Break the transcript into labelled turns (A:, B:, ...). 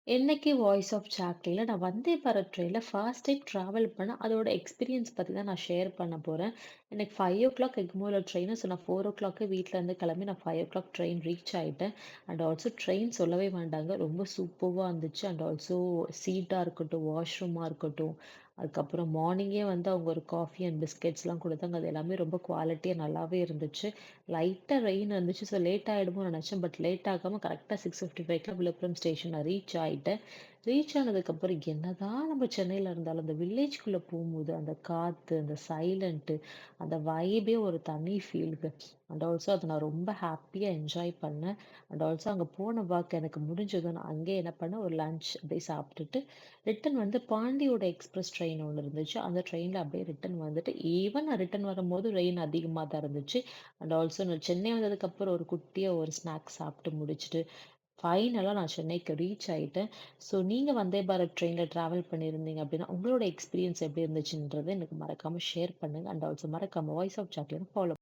A: என்னைக்கு voice of சாக்லேட்ல நான் வந்தே பாரத் ட்ரெயின்ல ஃபர்ஸ்ட் டைம் ட்ராவல் பண்ணேன். அதோட எக்ஸ்பீரியன்ஸ் பத்தி தான் நான் ஷேர் பண்ண போறேன். எனக்கு 5:00 எக்மோர்ல ட்ரெயின். ஸோ நான் 4:00 வீட்லருந்து கிளம்பி நான் 5:00 ட்ரெயின் ரீச் ஆயிட்டேன். அண்ட் ஆல்சோ ட்ரெயின் சொல்லவே வேண்டாங்க. ரொம்ப சூப்பர்வா இருந்துச்சு. அண்ட் ஆல்சோ சீட்டா இருக்கட்டும், வாஷ்ரூமா இருக்கட்டும், அதுக்கப்புறம் மார்னிங்கே வந்து அவங்க ஒரு காஃபி அண்ட் பிஸ்கெட்ஸ்லாம் குடுத்தாங்க. அது எல்லாமே ரொம்ப குவாலிட்டியா நல்லாவே இருந்துச்சு. லைட்டா ரெயின் இருந்துச்சு. ஸோ லேட் ஆயிடுமோன்னு நெனச்சேன். பட் லேட் ஆகாம கரெக்ட்டா 6:55க்குலாம் விழுப்புரம் ஸ்டேஷன் நான் ரீச் ஆயிட்டேன். ரீச் ஆனதுக்கப்புறம் என்னதான் நம்ம சென்னையில இருந்தாலும், அந்த வில்லேஜ்குள்ள போம்போது, அந்த காத்து, அந்த சைலன்ட்டு, அந்த வைபே ஒரு தனி ஃபீல்ங்க. அண்ட் ஆல்சோ அத நான் ரொம்ப ஹேப்பியா என்ஜாய் பண்ணேன். அண்ட் ஆல்சோ அங்க போன ஒர்க் எனக்கு முடிஞ்சதும் நான் அங்கேயே என்ன பண்ணேன், ஒரு லஞ்ச் அப்படியே சாப்பிட்டுட்டு, ரிட்டர்ன் வந்து பாண்டியோட எக்ஸ்பிரஸ் ட்ரெயின் ஒண்ணு இருந்துச்சு. அந்த ட்ரெயின்ல அப்படியே ரிட்டர்ன் வந்துட்டு, ஈவன் நான் ரிட்டர்ன் வரும்போது ரெயின் அதிகமா தான் இருந்துச்சு. அண்ட் ஆல்சோ நான் சென்னை வந்ததுக்கப்புறம் ஒரு குட்டியா ஒரு ஸ்நாக்ஸ் சாப்பிட்டு முடிச்சுட்டு, ஃபைனலா நான் சென்னைக்கு ரீச் ஆயிட்டேன். ஸோ நீங்க வந்தே பாரத் ட்ரெயின்ல டிராவல் பண்ணியிருந்தீங்க அப்படின்னா, உங்களோட எக்ஸ்பீரியன்ஸ் எப்படி இருந்துச்சுன்றத எனக்கு மறக்காம ஷேர் பண்ணுங்க. அண்ட் ஆல்சோ மறக்காம வாய்ஸ் ஆஃப் சாக்லேட் ஃபாலோ